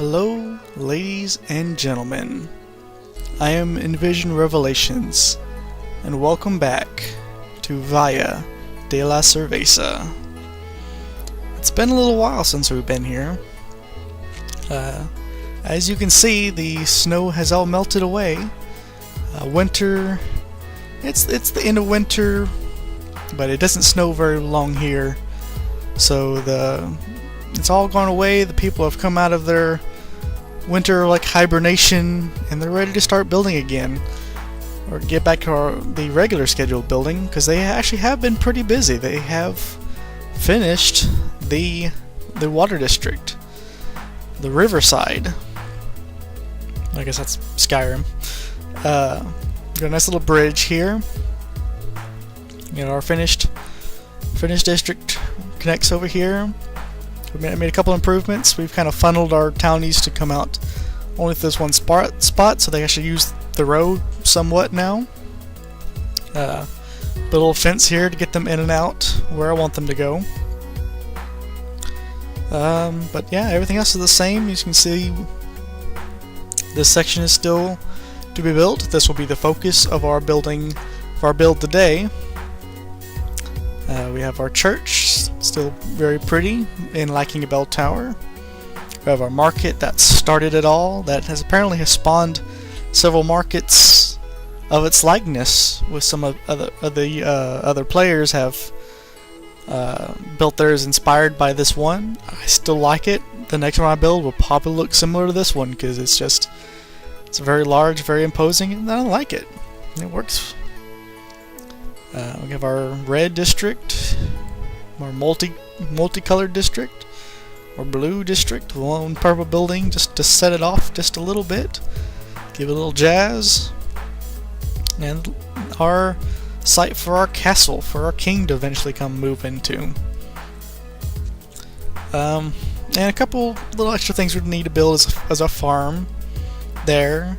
Hello, ladies and gentlemen. I am Envizion Revelations, and welcome back to Valle de la Cerveza. It's been a little while since we've been here. As you can see, the snow has all melted away. Winter, it's the end of winter, but it doesn't snow very long here. So it's all gone away. The people have come out of their winter hibernation, and they're ready to start building again, or get back to the regular scheduled building, because they actually have been pretty busy. They have finished the water district, the riverside. I guess that's Skyrim. Got a nice little bridge here. Our finished district connects over here. We made a couple improvements. We've kind of funneled our townies to come out only to this one spot, so they actually use the road somewhat now. Put a little fence here to get them in and out where I want them to go. But yeah, everything else is the same. As you can see, this section is still to be built. This will be the focus of our build today. We have our church, still very pretty, and lacking a bell tower. We have our market that started it all, that has apparently spawned several markets of its likeness, with some of the other players have built theirs inspired by this one. I still like it. The next one I build will probably look similar to this one, because it's very large, very imposing, and I like it. It works. We have our red district, our multicolored district, or blue district, one purple building just to set it off just a little bit, give it a little jazz, and our site for our castle, for our king to eventually come move into. And a couple little extra things we need to build as a farm there,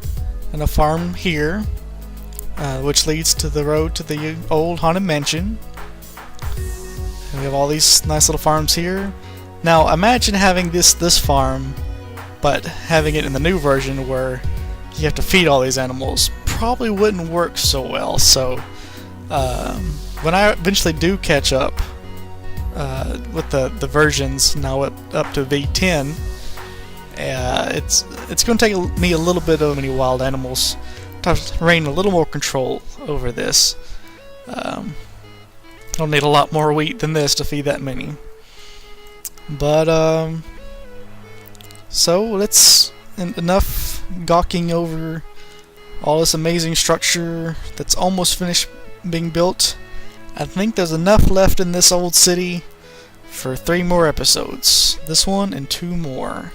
and a farm here. Which leads to the road to the old haunted mansion. And we have all these nice little farms here. Now imagine having this farm, but having it in the new version where you have to feed all these animals. Probably wouldn't work so well. So when I eventually do catch up with the versions now up to V10, it's going to take me a little bit of many wild animals to reign a little more control over this. I'll need a lot more wheat than this to feed that many. But so let's enough gawking over all this amazing structure that's almost finished being built. I think there's enough left in this old city for 3 more episodes. This one and 2 more.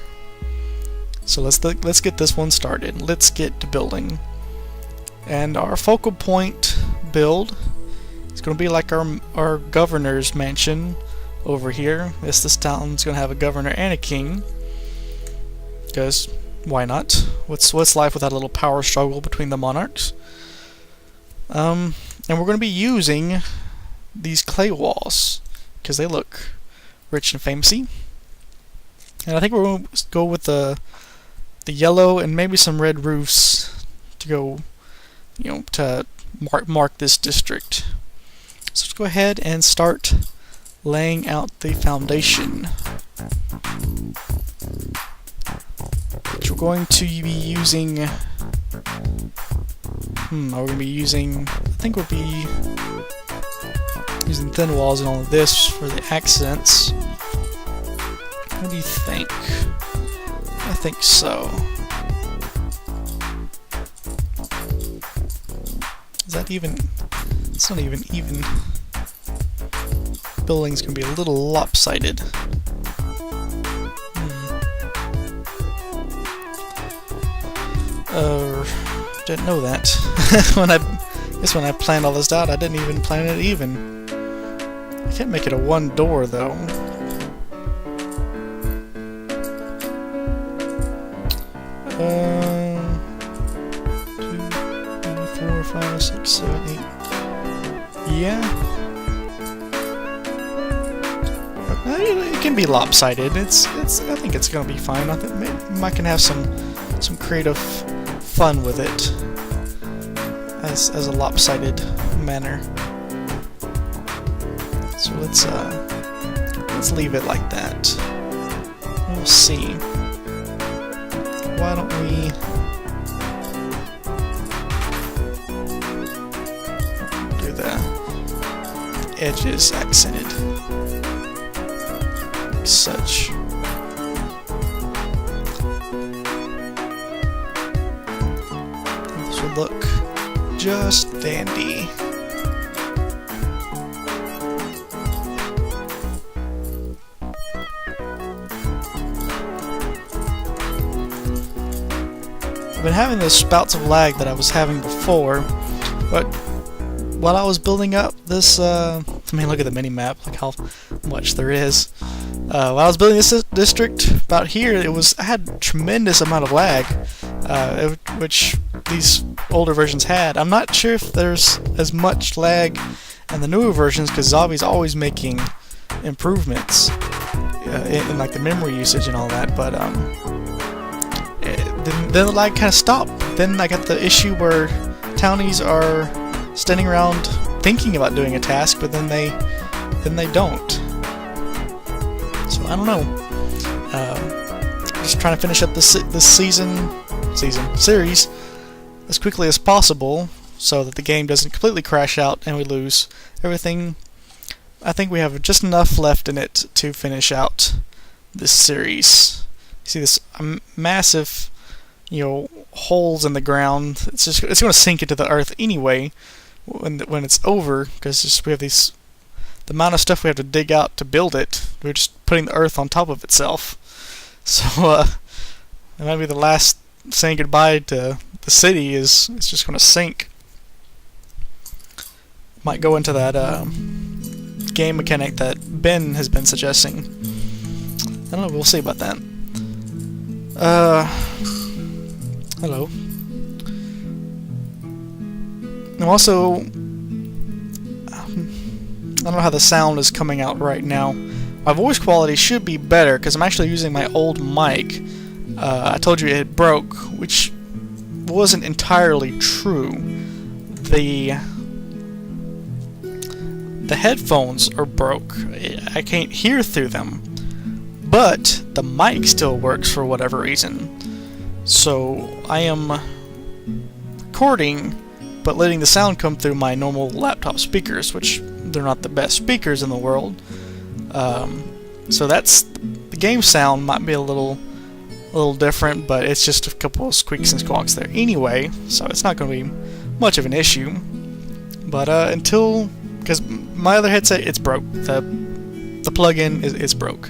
So let's get this one started. Let's get to building. And our focal point build is going to be like our governor's mansion over here. This town's going to have a governor and a king, because why not? What's life without a little power struggle between the monarchs? And we're going to be using these clay walls because they look rich and famous-y. And I think we're going to go with the yellow and maybe some red roofs to go, to mark this district. So let's go ahead and start laying out the foundation. Which we're going to be using. I think we'll be using thin walls and all of this for the accents. What do you think? I think so. Is that even? It's not even. Buildings can be a little lopsided. Didn't know that. when I planned all this out, I didn't even plan it even. I can't make it a 1 door though. 4, 5, 6, 7, 8. Yeah. It can be lopsided. I think it's gonna be fine. I think I can have some creative fun with it as a lopsided manner. So let's leave it like that. We'll see. Why don't we do the edges accented like such. This will look just dandy. I've been having those spouts of lag that I was having before, but while I was building up this, I mean, look at the mini-map, like how much there is. While I was building this district, about here, I had tremendous amount of lag, which these older versions had. I'm not sure if there's as much lag in the newer versions, because Zombie's always making improvements in like the memory usage and all that, but then the lag kind of stopped. Then I got the issue where townies are standing around thinking about doing a task, but then they don't. So I don't know. Just trying to finish up this series as quickly as possible, so that the game doesn't completely crash out and we lose everything. I think we have just enough left in it to finish out this series. You see this massive, holes in the ground. It's going to sink into the earth anyway when it's over, because we have the amount of stuff we have to dig out to build it. We're just putting the earth on top of itself. So it might be the last saying goodbye to the city. It's just going to sink. Might go into that game mechanic that Ben has been suggesting. I don't know. We'll see about that. Hello. Now also, I don't know how the sound is coming out right now. My voice quality should be better because I'm actually using my old mic. I told you it broke, which wasn't entirely true. The headphones are broke. I can't hear through them, but the mic still works for whatever reason. So I am recording, but letting the sound come through my normal laptop speakers, which they're not the best speakers in the world. So that's the game sound might be a little different, but it's just a couple of squeaks and squawks there anyway, so it's not going to be much of an issue. But because my other headset, it's broke. The plug-in is broke.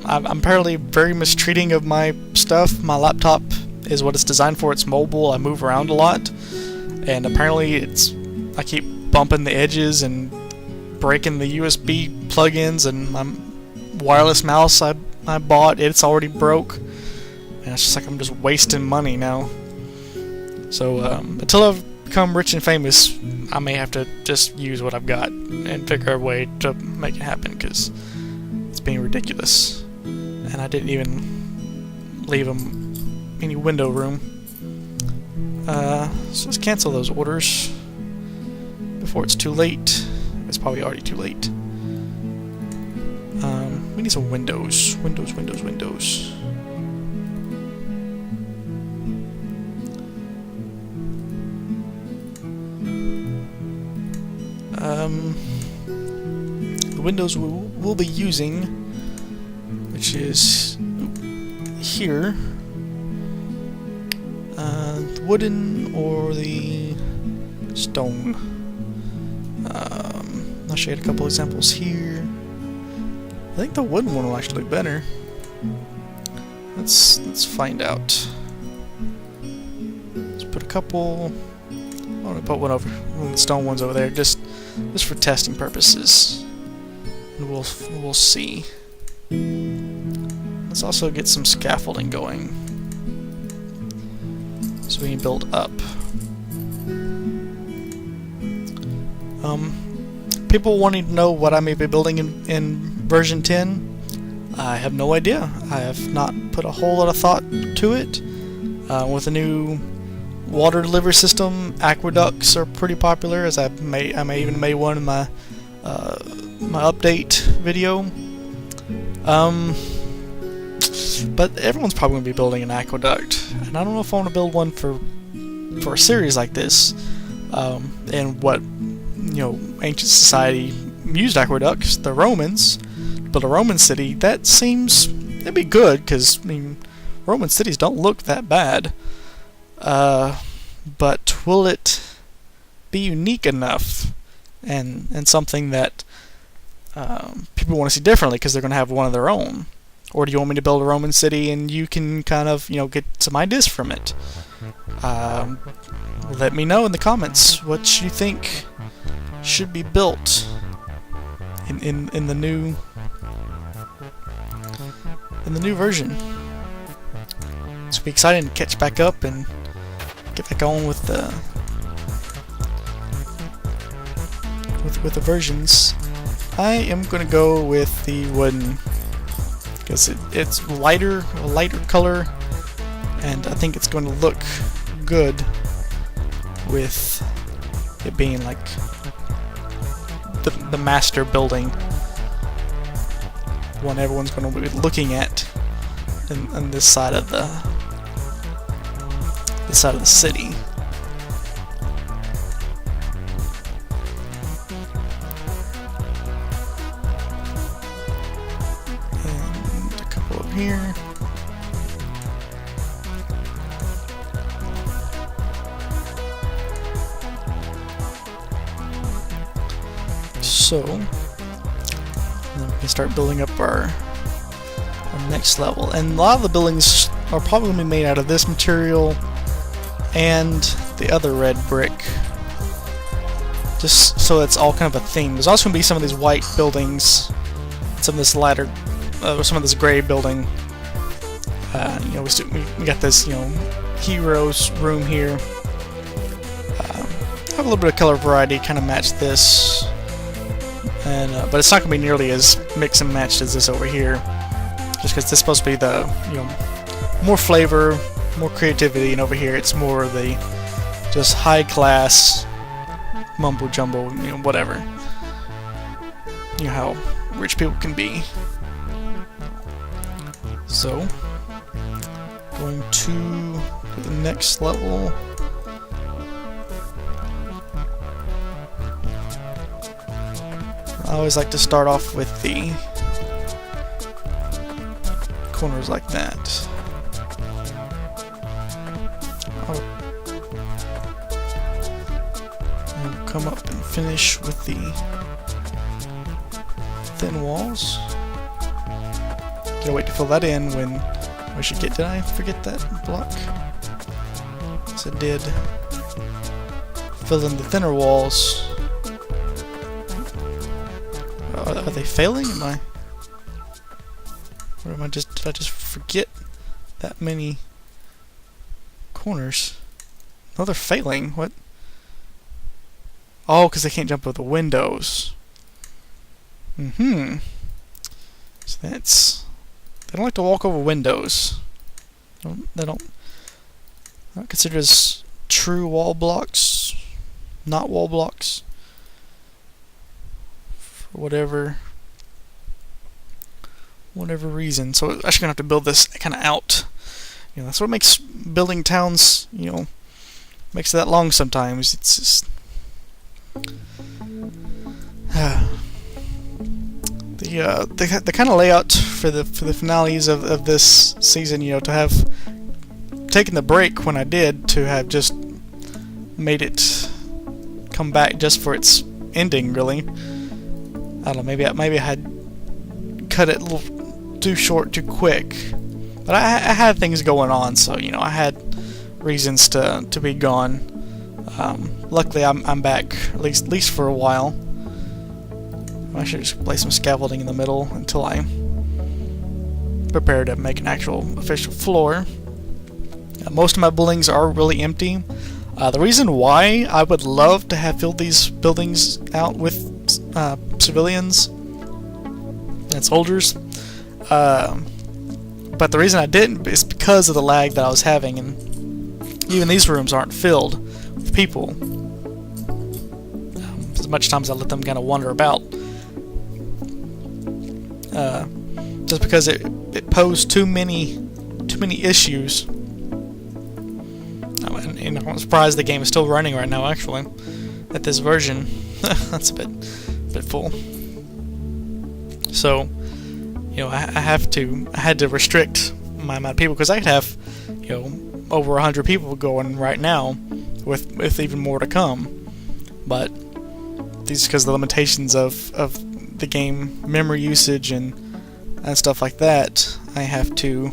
I'm apparently very mistreating of my stuff. My laptop is what it's designed for. It's mobile. I move around a lot, and apparently I keep bumping the edges and breaking the USB plugins, and my wireless mouse I bought, it's already broke, and it's just like I'm just wasting money now. So until I've become rich and famous, I may have to just use what I've got and figure a way to make it happen, because it's being ridiculous. And I didn't even leave them any window room. So let's cancel those orders before it's too late. It's probably already too late. We need some windows. Windows. The windows we'll be using, which is here, the wooden or the stone. I'll show you a couple examples here. I think the wooden one will actually look better. Let's find out. Let's put a couple. I'm gonna put one of the stone ones over there, just for testing purposes, and we'll see. Let's also get some scaffolding going, so we can build up. People wanting to know what I may be building in version 10? I have no idea. I have not put a whole lot of thought to it. With a new water delivery system, aqueducts are pretty popular, as I may even made one in my my update video. But everyone's probably going to be building an aqueduct, and I don't know if I want to build one for a series like this. And what, ancient society used aqueducts, the Romans, built a Roman city. That seems, it'd be good, because Roman cities don't look that bad. But will it be unique enough and something that people want to see differently because they're going to have one of their own? Or do you want me to build a Roman city and you can kind of, get some ideas from it? Let me know in the comments what you think should be built in the new version. It's be exciting to catch back up and get back on with the versions. I am gonna go with the wooden because it's a lighter color, and I think it's going to look good with it being like the master building, one everyone's going to be looking at on this side of the city. And a couple up here. So, then we can start building up our next level. And a lot of the buildings are probably going to be made out of this material and the other red brick, just so it's all kind of a theme. There's also going to be some of these white buildings, some of this lighter, some of this gray building. We got this, heroes room here. Have a little bit of color variety, kind of match this. And but it's not going to be nearly as mix and matched as this over here, just because this is supposed to be the more flavor, more creativity, and over here it's more of the just high class mumbo jumbo, whatever. How rich people can be. So, going to the next level. I always like to start off with the corners like that. And come up and finish with the thin walls. Gotta wait to fill that in when we should get. Did I forget that block? Yes, I did. Fill in the thinner walls. Are they failing? Did I just forget that many corners? No, they're failing. What? Oh, because they can't jump over the windows. So that's... They don't like to walk over windows. They don't consider as true wall blocks. Not wall blocks. Whatever reason. So I'm actually gonna have to build this kind of out. That's what makes building towns, makes it that long sometimes. It's just the kind of layout for the finales of this season. To have taken the break when I did, to have just made it come back just for its ending, really. I don't know, maybe I had cut it a little too short, too quick. But I had things going on, so, I had reasons to be gone. Luckily, I'm back, at least for a while. I should just place some scaffolding in the middle until I prepare to make an actual official floor. Most of my buildings are really empty. The reason why I would love to have filled these buildings out with civilians and soldiers. But the reason I didn't is because of the lag that I was having, and even these rooms aren't filled with people. As much time as I let them kind of wander about. Just because it posed too many issues. And I'm surprised the game is still running right now, actually, at this version. That's a bit full. So, I had to restrict my amount of people, because I could have, over 100 people going right now, with even more to come. But these, because of the limitations of the game memory usage and stuff like that, I have to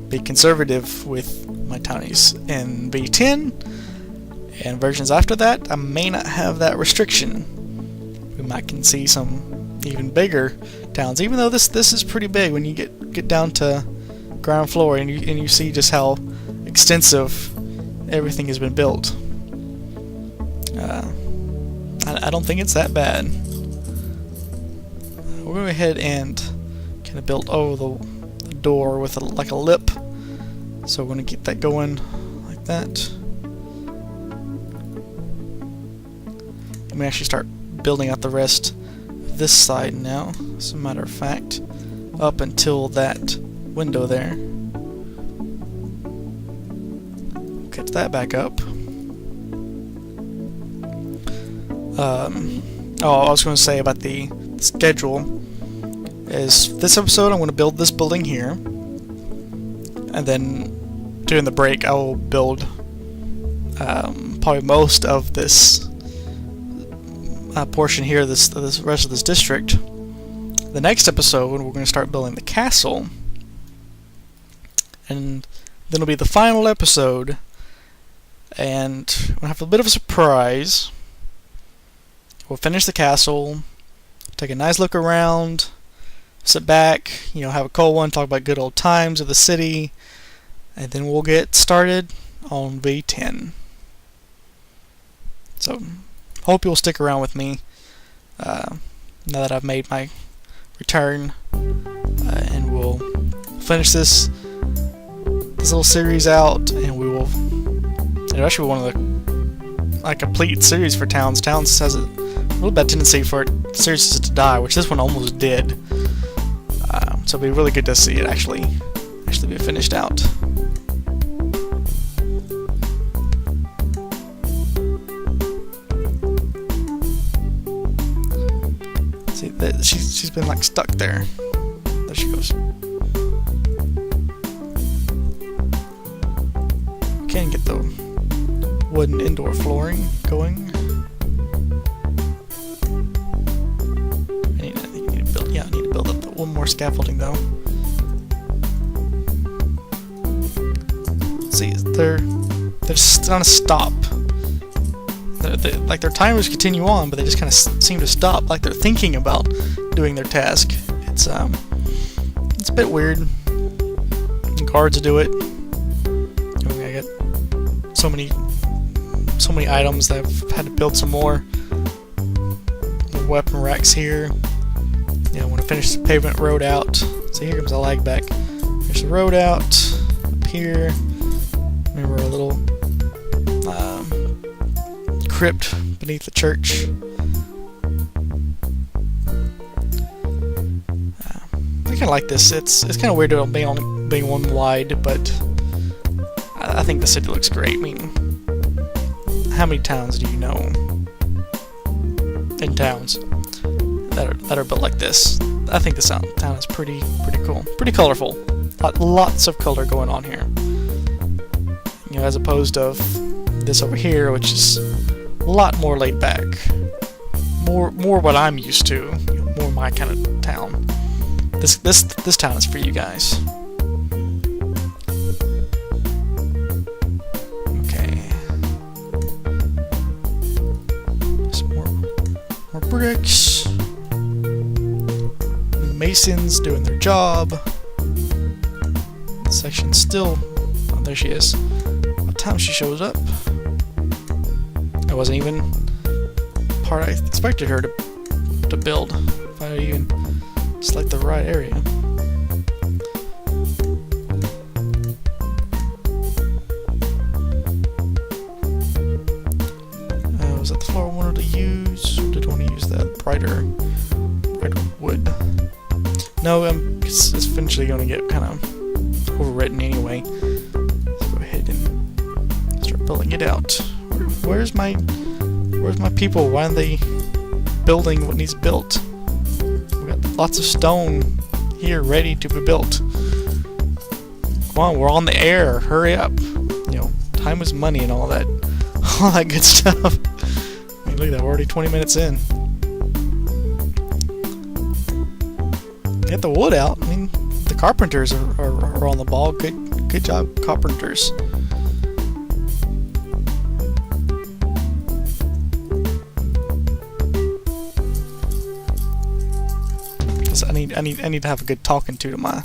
be conservative with my townies. In V10 and versions after that, I may not have that restriction. We might can see some even bigger towns, even though this is pretty big when you get down to ground floor and you see just how extensive everything has been built. I don't think it's that bad. We'll go ahead and kind of build the door with like a lip. So we're going to get that going like that. Let me actually start building out the rest of this side now, as a matter of fact, up until that window there. Catch that back up. I was going to say about the schedule is this episode I'm going to build this building here, and then during the break I will build probably most of this portion here, this rest of this district. The next episode we're going to start building the castle, and then it'll be the final episode, and we'll have a bit of a surprise. We'll finish the castle, take a nice look around, sit back, have a cold one, talk about good old times of the city, and then we'll get started on V10. So, hope you'll stick around with me now that I've made my return, and we'll finish this little series out, and we will. It's actually one of the complete series for Towns. Towns has a little bad tendency for series to die, which this one almost did. So it'll be really good to see it actually be finished out. See that she's been like stuck there. There she goes. Can't get the wooden indoor flooring going. I need to build up one more scaffolding though. See, they're just gonna stop. Like their timers continue on, but they just kind of seem to stop, like they're thinking about doing their task. It's a bit weird. Guards do it. I got so many items that I've had to build some more. Weapon racks here. I want to finish the pavement road out. So here comes the lag back. There's the road out up here. Remember a little crypt beneath the church. I kind of like this. It's kind of weird about being one wide, but I think the city looks great. I mean, how many towns do you know in towns that are built like this? I think this town is pretty cool, pretty colorful. Lots of color going on here. As opposed to this over here, which is a lot more laid back, more what I'm used to, more my kind of town. This town is for you guys. Okay, some more bricks. Masons doing their job. This section's still. Oh, there she is. What time she shows up? It wasn't even part I expected her to build. If I even Select the right area. Was that the floor I wanted to use? Or did I want to use that brighter wood? No, it's eventually going to get kind of overwritten anyway. Let's go ahead and start building it out. Where's my people? Why aren't they building what needs built? We got lots of stone here ready to be built. Come on, we're on the air. Hurry up. You know, time is money and all that good stuff. I mean, look at that. We're already 20 minutes in. Get the wood out. I mean, the carpenters are on the ball. Good job, carpenters. Because I need to have a good talking to my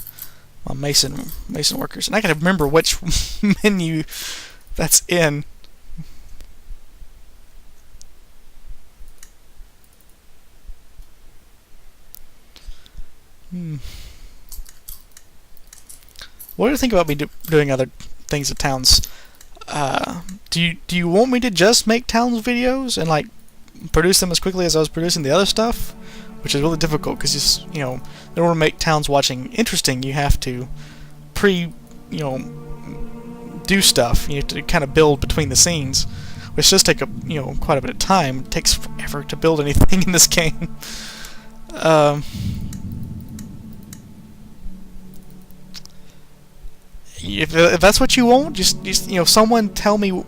mason workers, and I gotta remember which menu that's in. What do you think about me doing other things at towns? Do you want me to just make towns videos and like produce them as quickly as I was producing the other stuff, which is really difficult because in order to make towns watching interesting, you have to do stuff. You have to kind of build between the scenes, which does take quite a bit of time. It takes forever to build anything in this game. If that's what you want, just someone tell me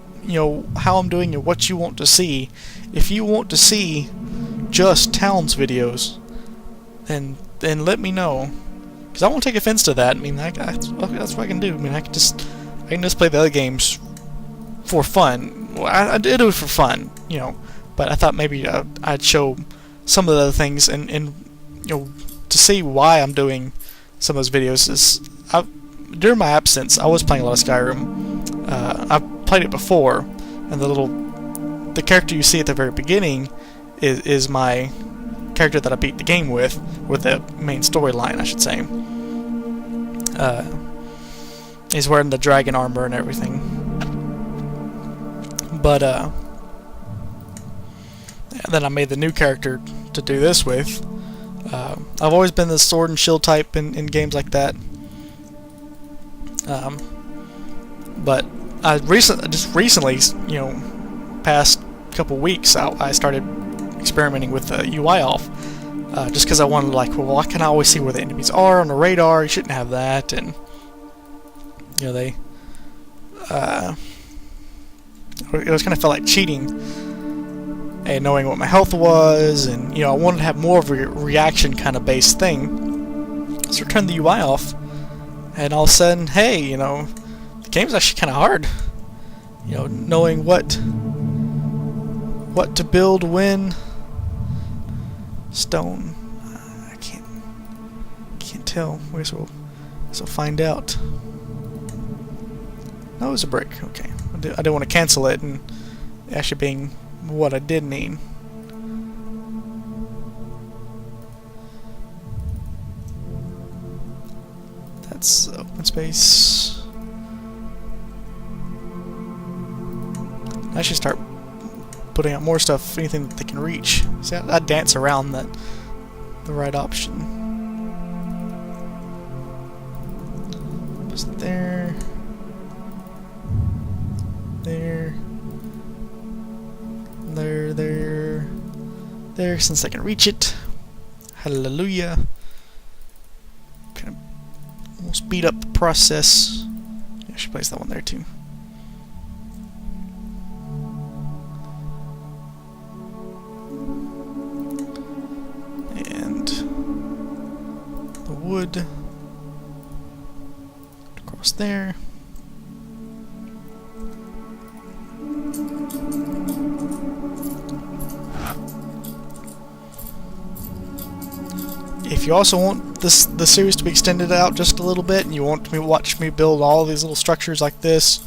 how I'm doing and what you want to see. If you want to see just towns videos, then let me know, because I won't take offense to that. I mean, that's what I can do. I mean, I can just play the other games for fun. Well, I did it for fun, but I thought maybe I'd show some of the other things and to see why I'm doing some of those videos. During my absence, I was playing a lot of Skyrim. I've played it before, and the character you see at the very beginning is my character that I beat the game with the main storyline, I should say. He's wearing the dragon armor and everything. But then I made the new character to do this with. I've always been the sword and shield type in games like that. But just recently, past couple weeks, I started experimenting with the UI off, just because I wanted why can't I always see where the enemies are on the radar? You shouldn't have that, and it was kind of felt like cheating, and knowing what my health was, and I wanted to have more of a reaction kind of based thing. So I turned the UI off. And all of a sudden, hey, the game's actually kind of hard. Knowing what to build when. Stone. I can't tell. I guess we'll find out. No, it was a brick. Okay. I didn't want to cancel it and actually being what I did need. That's open space. I should start putting out more stuff, anything that they can reach. See, I dance around the right option. Just there. There, since I can reach it. Hallelujah. Kind of will speed up the process. I should place that one there too. And the wood across there. If you also want the series to be extended out just a little bit, and you want to watch me build all these little structures like this,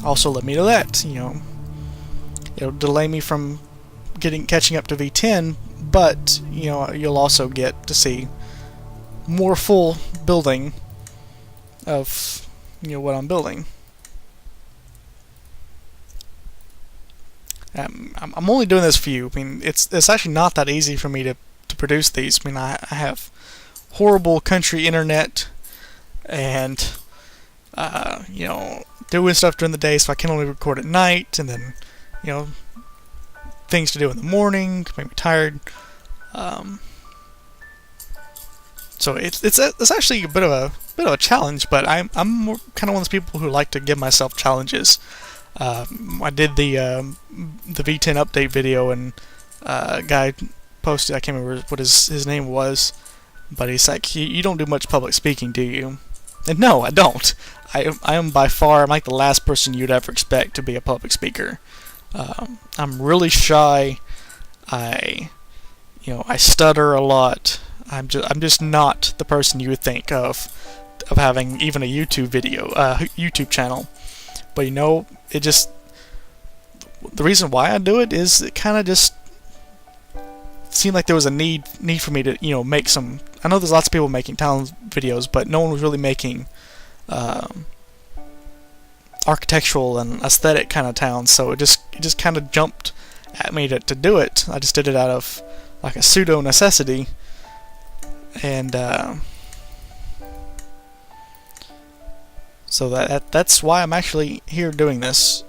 also let me know that. It'll delay me from catching up to V10, but you know, you'll also get to see more full building of, you know, what I'm building. I'm only doing this for you. I mean, it's actually not that easy for me to produce these. I mean, I have horrible country internet, and you know, doing stuff during the day, so I can only record at night, and then, you know, things to do in the morning make me tired. So it's actually a bit of a challenge, but I'm kind of one of those people who like to give myself challenges. I did the V10 update video, and a guy posted, I can't remember what his name was, but he's like, you don't do much public speaking, do you? And no, I don't. I am by far, I'm like the last person you'd ever expect to be a public speaker. I'm really shy. I stutter a lot. I'm just not the person you would think of having even a YouTube video, YouTube channel. But you know, the reason why I do it is it kind of just seemed like there was a need for me to, you know, make some. I know there's lots of people making town videos, but no one was really making architectural and aesthetic kind of towns. So it just kind of jumped at me to do it. I just did it out of like a pseudo necessity, and so that's why I'm actually here doing this.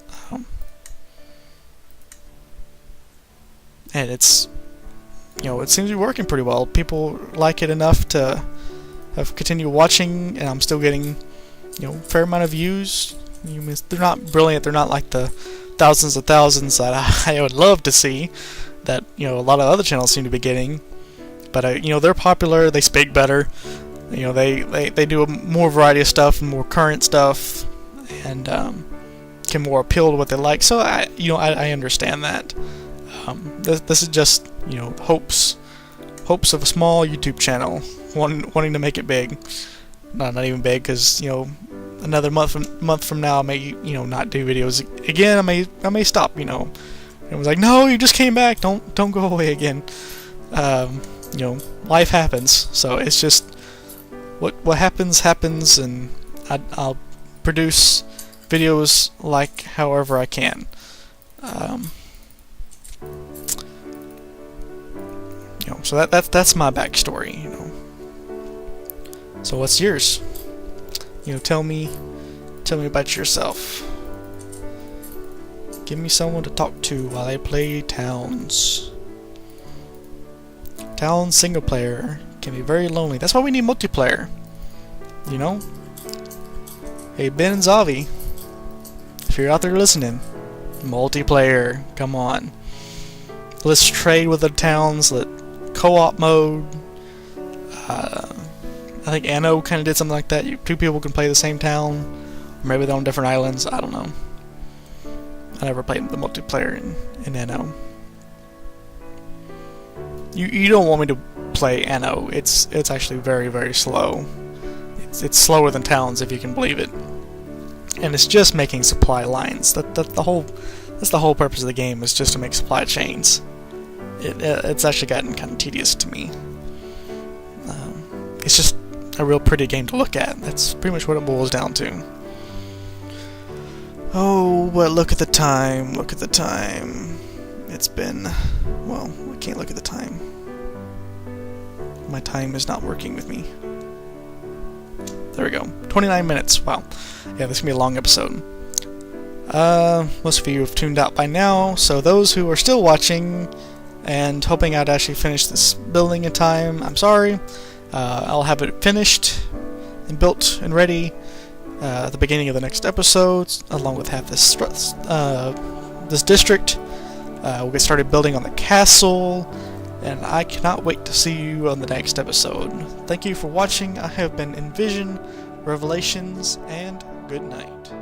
And it's, you know, it seems to be working pretty well. People like it enough to have continued watching, and I'm still getting, you know, a fair amount of views. They're not brilliant. They're not like the thousands of thousands that I would love to see, that, you know, a lot of other channels seem to be getting. But you know, they're popular. They speak better. You know, they do a more variety of stuff and more current stuff, and can more appeal to what they like. So I understand that. This is just, you know, hopes of a small YouTube channel wanting to make it big. Not even big, because, you know, another month from now I may, you know, not do videos again. I may stop. You know, everyone's like, no, you just came back. Don't go away again. You know, life happens. So it's just what happens, and I'll produce videos like however I can. You know, so that's my backstory. You know. So what's yours? You know, tell me about yourself. Give me someone to talk to while I play Towns. Towns single player can be very lonely. That's why we need multiplayer. You know? Hey, Ben and Zavi, if you're out there listening, multiplayer, come on. Let's trade with the towns, let co-op mode. I think Anno kind of did something like that. Two people can play the same town, or maybe they're on different islands. I don't know. I never played the multiplayer in Anno. You don't want me to play Anno. It's actually very, very slow. It's slower than Towns, if you can believe it. And it's just making supply lines. That's the whole purpose of the game, is just to make supply chains. It's actually gotten kind of tedious to me. It's just a real pretty game to look at. That's pretty much what it boils down to. Oh, but look at the time. Look at the time. It's been... well, I can't look at the time. My time is not working with me. There we go. 29 minutes. Wow. Yeah, this is going to be a long episode. Most of you have tuned out by now, so those who are still watching and hoping I'd actually finish this building in time, I'm sorry. I'll have it finished and built and ready at the beginning of the next episode, along with half this district. We'll get started building on the castle, and I cannot wait to see you on the next episode. Thank you for watching. I have been Envizion, Revelations, and good night.